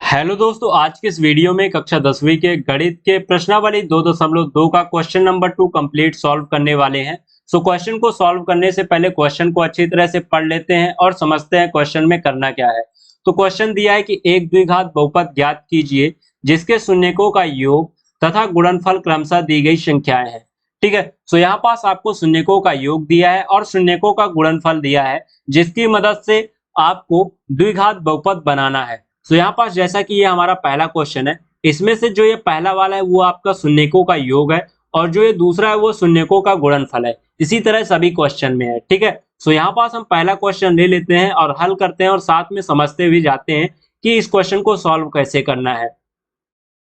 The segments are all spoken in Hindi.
हेलो दोस्तों, आज के इस वीडियो में कक्षा 10वीं के गणित के प्रश्नावली 2.2 का क्वेश्चन नंबर 2 कंप्लीट सॉल्व करने वाले हैं। क्वेश्चन को सॉल्व करने से पहले क्वेश्चन को अच्छी तरह से पढ़ लेते हैं और समझते हैं क्वेश्चन में करना क्या है। तो क्वेश्चन दिया है कि एक द्विघात बहुपद ज्ञात कीजिए जिसके शून्यकों का योग तथा गुणनफल क्रमशः दी गई संख्याएं हैं। ठीक है, यहाँ पास आपको शून्यकों का योग दिया है और शून्यकों का गुणनफल दिया है, जिसकी मदद से आपको द्विघात बहुपद बनाना है। यहाँ पास जैसा कि ये हमारा पहला क्वेश्चन है, इसमें से जो ये पहला वाला है वो आपका शून्यकों का योग है और जो ये दूसरा है वो शून्यकों का गुणनफल है। इसी तरह सभी क्वेश्चन में है। ठीक है, यहाँ पास हम पहला क्वेश्चन ले लेते हैं और हल करते हैं और साथ में समझते भी जाते हैं कि इस क्वेश्चन को सॉल्व कैसे करना है।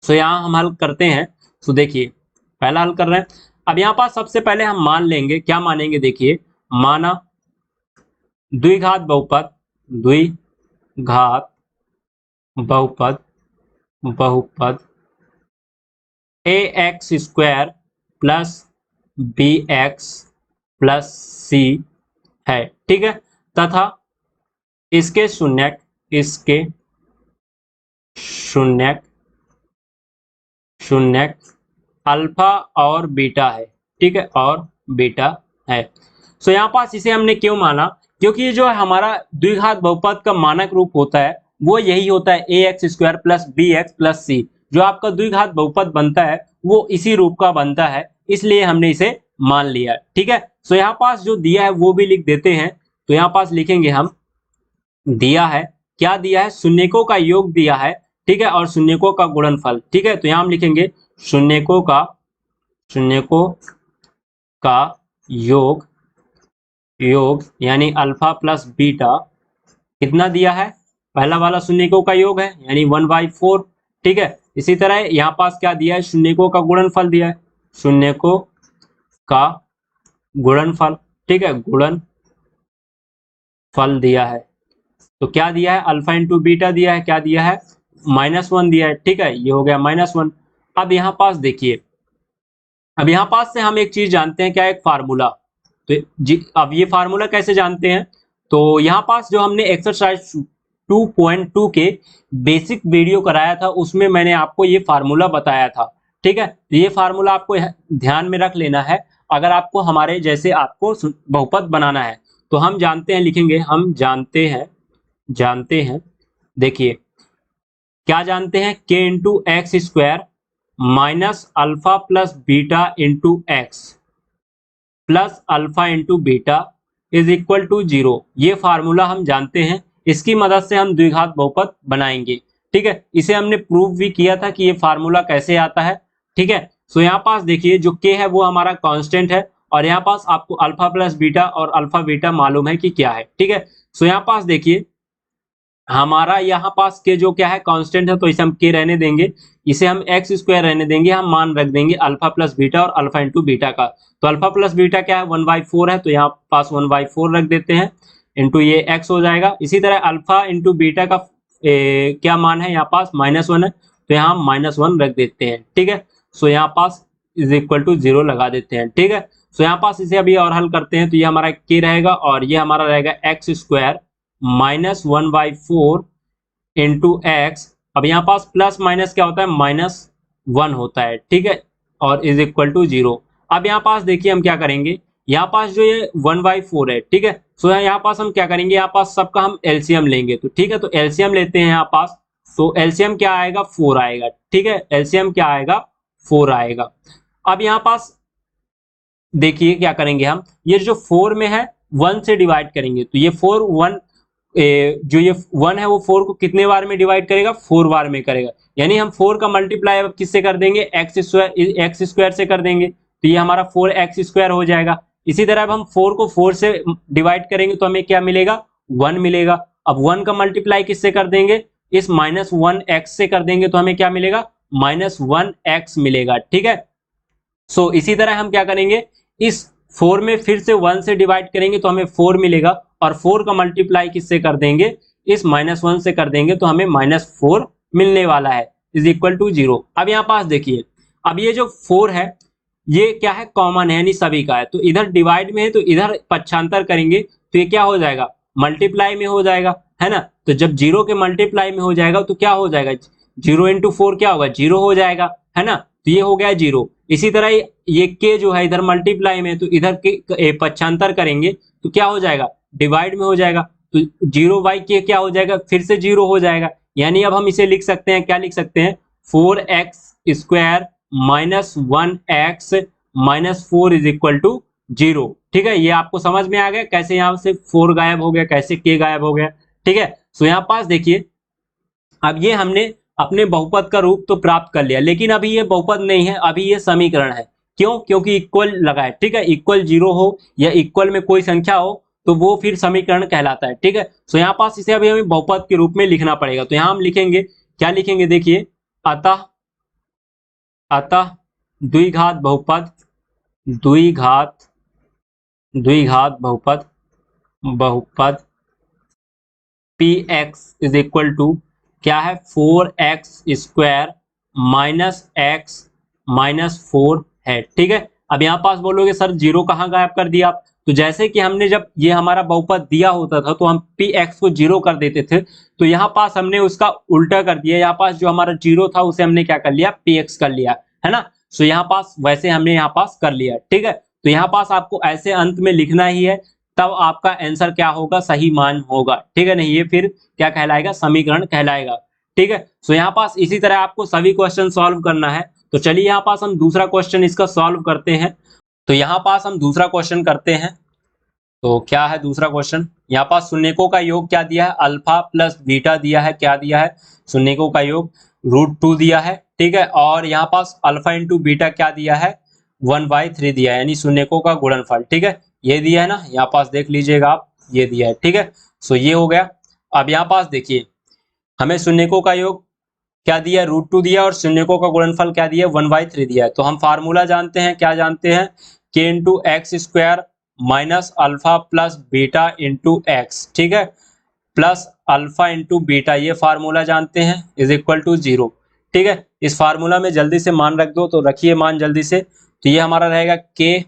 यहाँ हम हल करते हैं। देखिए, पहला हल कर रहे हैं। अब यहाँ पास सबसे पहले हम मान लेंगे, क्या मानेंगे, देखिए, माना द्विघात बहुपद बहुपद बहुपद A x square plus B x plus C है। ठीक है, तथा इसके शून्यक अल्फा और बीटा है। ठीक है, और बीटा है। यहाँ पास इसे हमने क्यों माना, क्योंकि जो हमारा द्विघात बहुपद का मानक रूप होता है वो यही होता है, A x square plus B x plus C. जो आपका द्विघात बहुपद बनता है वो इसी रूप का बनता है, इसलिए हमने इसे मान लिया। ठीक है, यहाँ पास जो दिया है वो भी लिख देते हैं। तो यहाँ पास लिखेंगे हम, दिया है, क्या दिया है, शून्यकों का योग दिया है। ठीक है, और शून्यकों का गुणनफल। ठीक है, तो यहाँ हम लिखेंगे शून्यकों का योग यानी अल्फा प्लस बीटा कितना दिया है, पहला वाला शून्यकों का योग है यानी 1/4। ठीक है, इसी तरह यहाँ पास क्या दिया है, शून्यकों का गुणनफल दिया है, शून्यकों का गुणनफल। ठीक है, गुणनफल दिया है। तो क्या दिया है, अल्फा इंटू बीटा दिया है, क्या दिया है, -1 दिया है। ठीक है, ये हो गया -1। अब यहाँ पास देखिए, अब यहाँ पास से हम एक चीज जानते हैं, क्या, एक फार्मूला। तो अब ये फार्मूला कैसे जानते हैं, तो यहाँ पास जो हमने एक्सरसाइज 2.2 के बेसिक वीडियो कराया था उसमें मैंने आपको ये फार्मूला बताया था। ठीक है, तो ये फार्मूला आपको ध्यान में रख लेना है अगर आपको हमारे जैसे आपको बहुपद बनाना है। तो हम जानते हैं, लिखेंगे, हम जानते हैं, देखिए क्या जानते हैं, k into X square minus alpha plus beta into x plus alpha into beta is equal to 0। ये फार्मूला हम जानते हैं, इसकी मदद से हम द्विघात बहुपद बनाएंगे। ठीक है, इसे हमने प्रूव भी किया था कि ये फार्मूला कैसे आता है। ठीक है, यहाँ पास देखिए जो k है वो हमारा कांस्टेंट है और यहाँ पास आपको अल्फा प्लस बीटा और अल्फा बीटा मालूम है कि क्या है। ठीक है, यहाँ पास देखिए हमारा यहाँ पास के जो क्या है, कांस्टेंट है, तो इसे हम के रहने देंगे, इसे हम एक्स स्क्वायर रहने देंगे, हम मान रख देंगे अल्फा प्लस बीटा और अल्फा इंटू बीटा का। तो अल्फा प्लस बीटा क्या है, 1/4 है, तो यहाँ पास 1/4 रख देते हैं, इंटू ये एक्स हो जाएगा। इसी तरह अल्फा इंटू बीटा का क्या मान है, यहाँ पास -1 है, तो यहाँ हम -1 रख देते हैं। ठीक है, यहाँ पास इज इक्वल टू 0 लगा देते हैं। ठीक है, यहाँ पास इसे अभी और हल करते हैं, तो ये हमारा के रहेगा और ये हमारा रहेगा एक्स स्क्वायर -1/4 इंटू एक्स। अब यहाँ पास प्लस माइनस क्या होता है, -1 होता है। ठीक है, और इज इक्वल टू 0। अब यहाँ पास देखिए हम क्या करेंगे, यहाँ पास जो ये 1/4 है। ठीक है, यहाँ पास हम क्या करेंगे, यहाँ पास सबका हम एलसीएम लेंगे। तो ठीक है, तो एलसीएम लेते हैं यहाँ पास, तो एलसीएम क्या आएगा, 4 आएगा। ठीक है, एलसीएम क्या आएगा, 4 आएगा। अब यहाँ पास देखिए क्या करेंगे हम, ये जो 4 में है 1 से डिवाइड करेंगे, तो ये 1 जो ये 1 है वो 4 को कितने बार में डिवाइड करेगा, 4 बार में करेगा। यानी हम 4 का मल्टीप्लाई अब किससे कर देंगे, एक्स स्क्वायर से कर देंगे, तो ये हमारा 4x स्क्वायर हो जाएगा। इसी तरह अब हम 4 को 4 से डिवाइड करेंगे तो हमें क्या मिलेगा, 1 मिलेगा। अब 1 का मल्टीप्लाई किससे कर देंगे, इस -1x से कर देंगे, तो हमें क्या मिलेगा, -1x मिलेगा। ठीक है, इसी तरह हम क्या करेंगे, इस 4 में फिर से 1 से डिवाइड करेंगे तो हमें 4 मिलेगा और 4 का मल्टीप्लाई किससे कर देंगे, इस -1 से कर देंगे, तो हमें -4 मिलने वाला है, इज इक्वल टू 0। अब यहाँ पास देखिए, अब ये जो 4 है ये क्या है, कॉमन है, यानी सभी का है, तो इधर डिवाइड में है तो इधर पक्षांतर करेंगे तो ये क्या हो जाएगा, मल्टीप्लाई में हो जाएगा, है ना। तो जब 0 के मल्टीप्लाई में हो जाएगा तो क्या हो जाएगा, 0 इंटू 4 क्या होगा, 0 हो जाएगा, है ना। तो ये हो गया 0। इसी तरह ये के जो है इधर मल्टीप्लाई में, तो इधर के पक्षांतर करेंगे तो क्या हो जाएगा, डिवाइड में हो जाएगा। तो 0/k क्या हो जाएगा, फिर से 0 हो जाएगा। यानी अब हम इसे लिख सकते हैं, क्या लिख सकते हैं, 4x² minus 1x minus 4 is equal to 0। ठीक है, ये आपको समझ में आ गया कैसे यहाँ से 4 गायब हो गया, कैसे k गायब हो गया। ठीक है, सो यहाँ पास देखिए, अब ये हमने अपने बहुपद का रूप तो प्राप्त कर लिया, लेकिन अभी ये बहुपद नहीं है, अभी ये समीकरण है। क्यों, क्योंकि इक्वल लगा है। ठीक है, इक्वल 0 हो या इक्वल में कोई संख्या हो तो वो फिर समीकरण कहलाता है। ठीक है, सो यहाँ पास इसे अभी हमें बहुपद के रूप में लिखना पड़ेगा। तो यहाँ हम लिखेंगे, क्या लिखेंगे, देखिए, अतः अतः द्विघात बहुपद, द्विघात द्विघात बहुपद बहुपद px इज इक्वल टू क्या है, 4x² माइनस x माइनस 4 है। ठीक है, अब यहाँ पास बोलोगे सर 0 कहाँ गायब कर दिया आप, तो जैसे कि हमने जब ये हमारा बहुपद दिया होता था तो हम px को 0 कर देते थे, तो यहाँ पास हमने उसका उल्टा कर दिया। यहाँ पास जो हमारा 0 था उसे हमने क्या कर लिया, px कर लिया, है ना। सो यहाँ पास वैसे हमने यहाँ पास कर लिया। ठीक है, तो यहाँ पास आपको ऐसे अंत में लिखना ही है, तब आपका आंसर क्या होगा, सही मान होगा। ठीक है, नहीं ये फिर क्या कहलाएगा, समीकरण कहलाएगा। ठीक है, सो यहाँ पास इसी तरह आपको सभी क्वेश्चन सॉल्व करना है। तो चलिए यहाँ पास हम दूसरा क्वेश्चन इसका सॉल्व करते हैं। तो यहाँ पास हम दूसरा क्वेश्चन करते हैं। तो क्या है दूसरा क्वेश्चन, यहाँ पास शून्यकों का योग क्या दिया है, अल्फा प्लस बीटा दिया है। क्या दिया है, शून्यकों का योग √2 दिया है। ठीक है, और यहाँ पास अल्फा इंटू बीटा क्या दिया है, 1/3 दिया है, यानी शून्यकों का गुणनफल। ठीक है, ये दिया है ना, यहाँ पास देख लीजिएगा आप, ये दिया है। ठीक है, सो ये हो गया। अब यहाँ पास देखिए, हमें शून्यकों का योग क्या दिया, √2 दिया, और शून्यकों का गुणनफल क्या दिया, 1/3 दिया है। तो हम फार्मूला जानते हैं, क्या जानते हैं, k into x² minus alpha plus beta into x. ठीक है, प्लस अल्फा इंटू बीटा, ये फार्मूला जानते हैं, इज इक्वल टू 0। ठीक है, इस फार्मूला में जल्दी से मान रख दो, तो रखिए मान जल्दी से। तो ये हमारा रहेगा k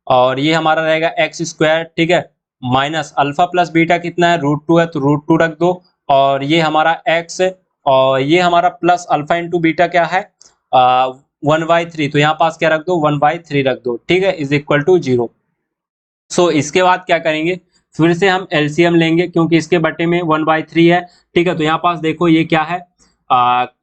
और ये हमारा रहेगा x²। ठीक है, माइनस अल्फा प्लस बीटा कितना है, √2 है, तो √2 रख दो, और ये हमारा x और ये हमारा प्लस अल्फा इंटू बीटा क्या है, 1/3, तो यहाँ पास क्या रख दो, 1/3 रख दो। ठीक है, इज इक्वल टू 0। सो इसके बाद क्या करेंगे, फिर से हम एलसीएम लेंगे, क्योंकि इसके बटे में 1/3 है। ठीक है, तो यहाँ पास देखो ये क्या है,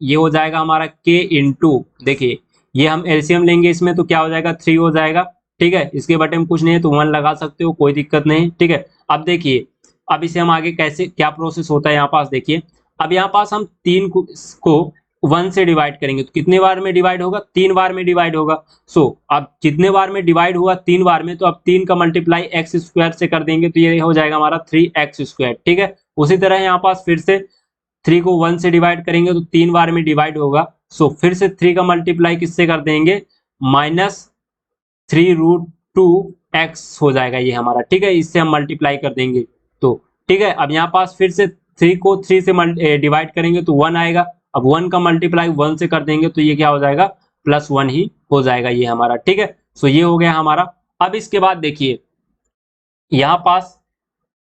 ये हो जाएगा हमारा k इंटू, देखिए ये हम एलसीएम लेंगे इसमें, तो क्या हो जाएगा, 3 हो जाएगा। ठीक है, इसके बटे में कुछ नहीं है तो 1 लगा सकते हो, कोई दिक्कत नहीं। ठीक है, अब देखिए, अब इसे हम आगे कैसे क्या प्रोसेस होता है, यहाँ पास देखिए, अब यहाँ पास हम 3 को 1 से डिवाइड करेंगे, तो कितने बार में डिवाइड होगा, 3 बार में डिवाइड होगा। सो अब कितने बार में डिवाइड हुआ, 3 बार में, तो अब 3 का मल्टीप्लाई x² से कर देंगे, तो ये हो जाएगा हमारा 3x²। ठीक है, उसी तरह यहाँ पास फिर से 3 को 1 से डिवाइड करेंगे तो 3 बार में डिवाइड होगा। सो फिर से 3 का मल्टीप्लाई किससे कर देंगे, -3√2x हो जाएगा ये हमारा। ठीक है, इससे हम मल्टीप्लाई कर देंगे तो। ठीक है, अब यहाँ पास फिर से 3 को 3 से डिवाइड करेंगे तो 1 आएगा। अब 1 का मल्टीप्लाई 1 से कर देंगे तो ये क्या हो जाएगा, +1 ही हो जाएगा ये हमारा। ठीक है, सो ये हो गया हमारा। अब इसके बाद देखिए, यहाँ पास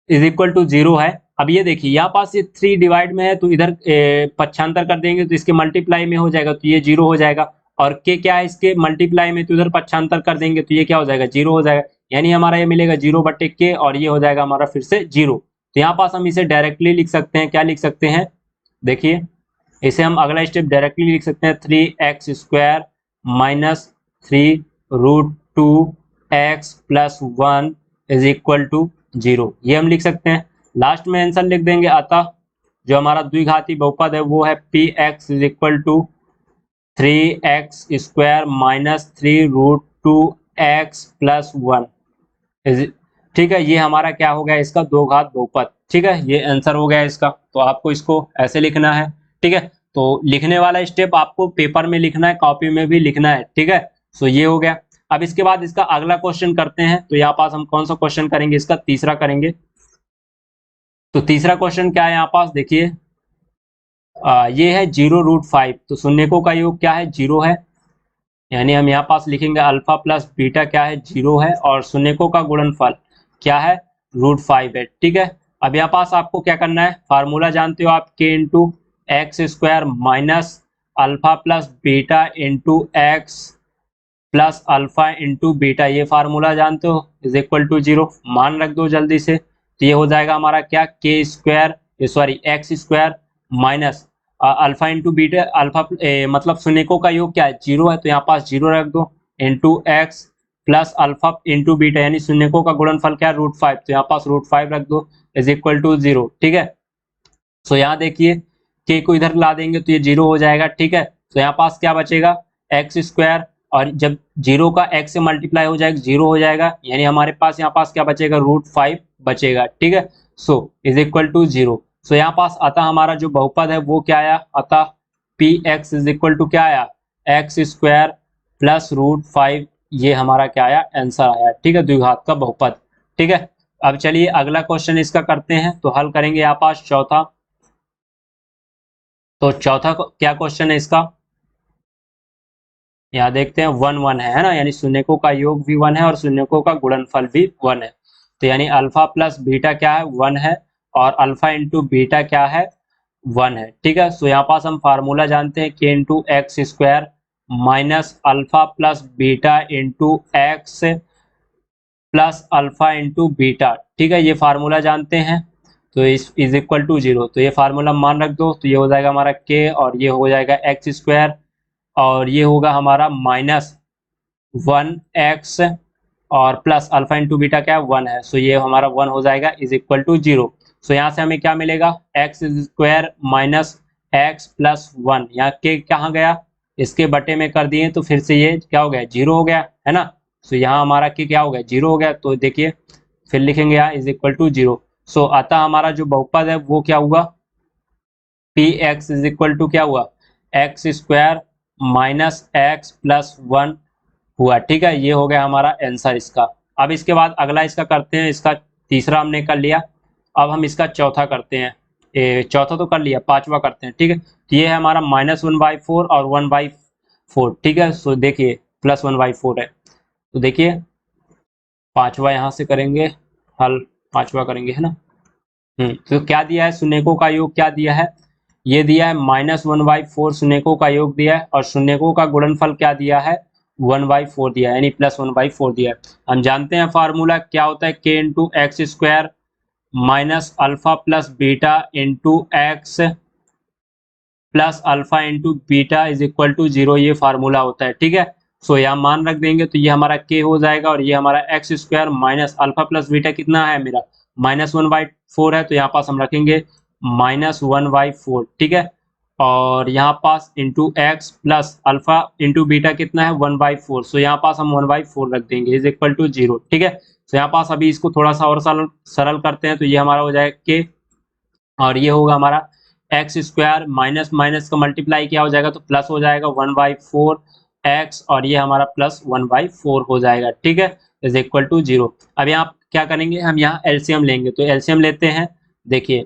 इज इक्वल टू 0 है। अब ये देखिए, यहाँ पास ये 3 डिवाइड में है, तो इधर पक्षांतर कर देंगे तो इसके मल्टीप्लाई में हो जाएगा, तो ये 0 हो जाएगा। और के क्या है, इसके मल्टीप्लाई में, तो इधर पक्षांतर कर देंगे तो ये क्या हो जाएगा, 0 हो जाएगा। यानी हमारा ये मिलेगा 0/k, और ये हो जाएगा हमारा फिर से 0। तो यहाँ पास हम इसे डायरेक्टली लिख सकते हैं, क्या लिख सकते हैं, देखिए इसे हम अगला स्टेप डायरेक्टली लिख सकते हैं, 3x² minus 3√2x + 1 is equal to 0, ये हम लिख सकते हैं। लास्ट में आंसर लिख देंगे, अतः जो हमारा द्विघाती बहुपद है वो है px is equal to 3x² minus 3√2x + 1। ठीक है, ये हमारा क्या हो गया, इसका दो घात बहुपद। ठीक है, ये आंसर हो गया इसका। तो आपको इसको ऐसे लिखना है। ठीक है, तो लिखने वाला स्टेप आपको पेपर में लिखना है, कॉपी में भी लिखना है। ठीक है, सो ये हो गया। अब इसके बाद इसका अगला क्वेश्चन करते हैं। तो यहाँ पास हम कौन सा क्वेश्चन करेंगे, इसका तीसरा करेंगे। तो तीसरा क्वेश्चन क्या है, यहाँ पास देखिए, ये है 0√5। तो शून्यकों का योग क्या है, 0 है, यानी हम यहाँ पास लिखेंगे अल्फा प्लस बीटा क्या है, 0 है, और शून्यकों का गुणनफल क्या है, √5 है। ठीक है, अब यहाँ पास आपको क्या करना है, फार्मूला जानते हो आप, के into X square minus alpha plus beta into x plus alpha into beta, ये फार्मूला जानते हो, इज इक्वल टू 0। मान रख दो जल्दी से, तो ये हो जाएगा हमारा क्या, के square sorry x square minus alpha into beta, alpha मतलब शून्यकों का योग क्या है, 0 है, तो यहाँ पास 0 रख दो, into x plus alpha into beta यानी शून्यकों का गुणनफल क्या है, √5, तो यहाँ पास √5 रख दो, इज इक्वल टू 0। ठीक है, सो यहाँ देखिए के को इधर ला देंगे तो ये 0 हो जाएगा। ठीक है, तो यहाँ पास क्या बचेगा, एक्स स्क्वायर, और जब 0 का x से मल्टीप्लाई हो जाएगा 0 हो जाएगा, यानी हमारे पास यहाँ पास क्या बचेगा, √5 बचेगा। ठीक है, so is equal to 0। So यहाँ पास अतः हमारा जो बहुपद है वो क्या आया, अतः P x is equal to क्या आया, एक्स स्क्वायर प्लस √5, ये हमारा क्या आया, आंसर आया। ठीक है, द्विघात का बहुपद। ठीक है, अब चलिए अगला क्वेश्चन इसका करते हैं, तो हल करेंगे यहाँ पास चौथा। तो चौथा क्या क्वेश्चन है इसका, यहाँ देखते हैं 1 1 है ना, यानी शून्यकों का योग भी 1 है और शून्यकों का गुणनफल भी 1 है, तो यानी अल्फा प्लस बीटा क्या है, 1 है, और अल्फा इंटू बीटा क्या है, 1 है। ठीक है, सो यहाँ पास हम फार्मूला जानते हैं, के into X square minus alpha plus beta into x plus alpha into beta. ठीक है, ये फार्मूला जानते हैं, तो इज इक्वल टू 0, तो ये फार्मूला मान रख दो, तो ये हो जाएगा हमारा के, और ये हो जाएगा एक्स स्क्वायर, और ये होगा हमारा माइनस 1x और प्लस अल्फा इंटू बीटा क्या है, 1 है, सो ये हमारा 1 हो जाएगा, इज इक्वल टू 0। सो यहाँ से हमें क्या मिलेगा, x square minus X plus 1, यहाँ के कहाँ गया, इसके बटे में कर दिए, तो फिर से ये क्या हो गया, 0 हो गया, है ना। सो यहाँ हमारा के क्या हो गया, 0 हो गया, तो देखिए फिर लिखेंगे यहाँ इज इक्वल टू 0। सो अतः हमारा जो बहुपद है वो क्या हुआ, P x is equal to क्या हुआ, X square minus X plus 1 हुआ। ठीक है, ये हो गया हमारा आंसर इसका। अब इसके बाद अगला इसका करते हैं, इसका तीसरा हमने कर लिया, अब हम इसका चौथा करते हैं, चौथा तो कर लिया, पांचवा करते हैं। ठीक है, तो ये है हमारा -1/4 और 1/4। ठीक है, सो देखिए +1/4 है, तो देखिए पांचवा यहाँ से करेंगे हल, पांचवा करेंगे, है ना। तो क्या दिया है, शून्यकों का योग क्या दिया है, ये दिया है -1/4 शून्यकों का योग दिया है, और शून्यकों का गुणनफल क्या दिया है, 1/4 दिया है, यानी +1/4 दिया है। हम जानते हैं फार्मूला क्या होता है, K into X square minus alpha plus beta into x plus alpha into beta is equal to 0, ये फार्मूला होता है। ठीक है, सो यहाँ मान रख देंगे, तो ये हमारा के हो जाएगा, और ये हमारा x square minus alpha plus beta कितना है मेरा, -1/4 है, तो यहाँ पास हम रखेंगे -1/4। ठीक है, और यहाँ पास into x plus alpha into beta कितना है, 1/4, सो यहाँ पास हम 1/4 रख देंगे, इज इक्वल टू 0। ठीक है, तो यहाँ पास अभी इसको थोड़ा सा और सरल करते हैं, तो ये हमारा हो जाएगा के, और ये होगा हमारा एक्स स्क्वायर माइनस माइनस का मल्टीप्लाई क्या हो जाएगा, तो प्लस हो जाएगा 1/4 एक्स, और ये हमारा +1/4 हो जाएगा। ठीक है, इज इक्वल टू 0। अब यहाँ क्या करेंगे, हम यहाँ एलसीएम लेंगे, तो एलसीएम लेते हैं। देखिए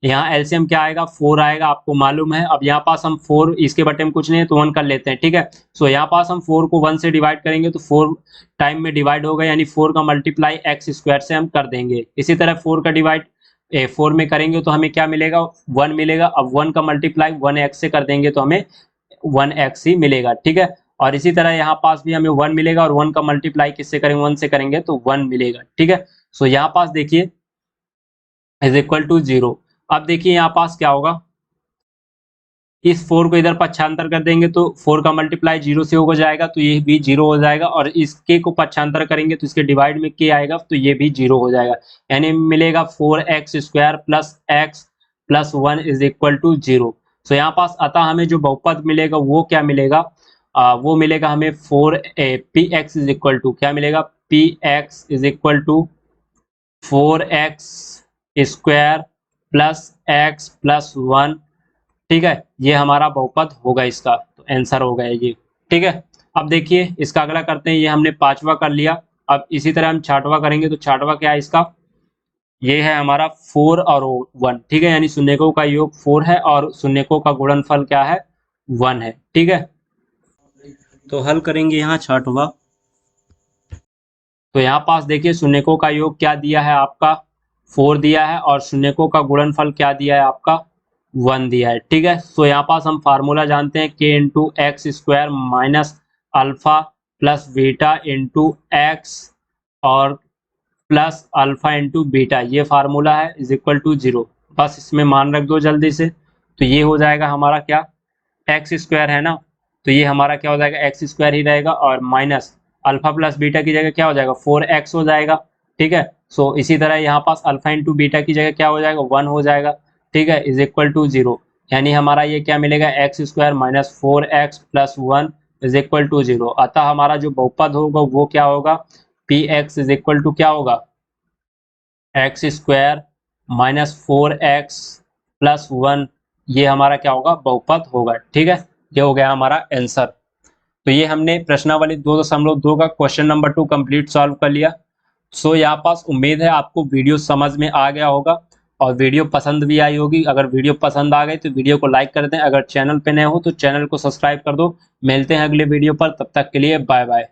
यहाँ एलसीएम क्या आएगा, 4 आएगा, आपको मालूम है। अब यहाँ पास हम 4, इसके बटे में कुछ नहीं है, तो 1 कर लेते हैं। ठीक है, सो यहाँ पास हम 4 को 1 से डिवाइड करेंगे, तो 4 टाइम में डिवाइड होगा, यानी 4 का मल्टीप्लाई एक्स स्क्वायर से हम कर देंगे। इसी तरह 4 का डिवाइड 4 में करेंगे तो हमें क्या मिलेगा, 1 मिलेगा। अब 1 का मल्टीप्लाई 1x से कर देंगे तो हमें 1x ही मिलेगा। ठीक है, और इसी तरह यहाँ पास भी हमें 1 मिलेगा, और 1 का मल्टीप्लाई किससे करेंगे, 1 से करेंगे तो 1 मिलेगा। ठीक है, सो यहाँ पास देखिए इज इक्वल टू 0। अब देखिए यहाँ पास क्या होगा, इस 4 को इधर पक्षांतर कर देंगे, तो 4 का मल्टीप्लाई 0 से हो जाएगा, तो ये भी 0 हो जाएगा, और इस के को पक्षांतर करेंगे तो इसके डिवाइड में के आएगा, तो ये भी 0 हो जाएगा, यानी मिलेगा 4x square plus X plus 1 is equal to 0। So यहाँ पास अतः हमें जो बहुपद मिलेगा वो क्या मिलेगा, वो मिलेगा हमें P x is equal to क्या मिलेगा, P x is equal to 4x square plus X plus 1। ठीक है, ये हमारा बहुपद होगा इसका, तो आंसर हो गया ये। ठीक है, अब देखिए इसका अगला करते हैं, ये हमने पांचवा कर लिया। अब इसी तरह हम छठवा करेंगे, तो छठवा क्या है इसका, ये है हमारा 4 और 1। ठीक है, यानी शून्यकों का योग 4 है और शून्यकों का गुणनफल क्या है, 1 है। ठीक है, तो हल करेंगे यहाँ छठवा। तो यहाँ पास देखिए शून्यकों का योग क्या दिया है आपका, 4 दिया है और शून्यकों का गुणनफल क्या दिया है आपका 1 दिया है। ठीक है, तो यहाँ पास हम फार्मूला जानते हैं k into X square minus alpha plus beta into x और प्लस अल्फा इंटू बीटा, ये फार्मूला है, इज इक्वल टू 0। बस इसमें मान रख दो जल्दी से, तो ये हो जाएगा हमारा क्या, एक्स स्क्वायर है ना, तो ये हमारा क्या हो जाएगा एक्स स्क्वायर ही रहेगा और माइनस अल्फा प्लस बीटा की जगह क्या हो जाएगा 4x हो जाएगा। ठीक है, सो इसी तरह यहाँ पास अल्फा इंटू बीटा की जगह क्या हो जाएगा 1 हो जाएगा। ठीक है, इज इक्वल टू 0, यानी हमारा ये क्या मिलेगा x square minus 4x plus 1 is equal to 0। अतः हमारा जो बहुपद होगा वो क्या होगा, P x is equal to क्या होगा, x square minus 4x plus 1, ये हमारा क्या होगा बहुपद होगा। ठीक है, ये हो गया हमारा आंसर। तो ये हमने प्रश्नावली 2.2 का क्वेश्चन नंबर 2 कंप्लीट सॉल्व कर लिया। सो यहाँ पास उम्मीद है आपको वीडियो समझ में आ गया होगा और वीडियो पसंद भी आई होगी। अगर वीडियो पसंद आ गई तो वीडियो को लाइक कर दें, अगर चैनल पे नए हो तो चैनल को सब्सक्राइब कर दो। मिलते हैं अगले वीडियो पर, तब तक के लिए बाय बाय।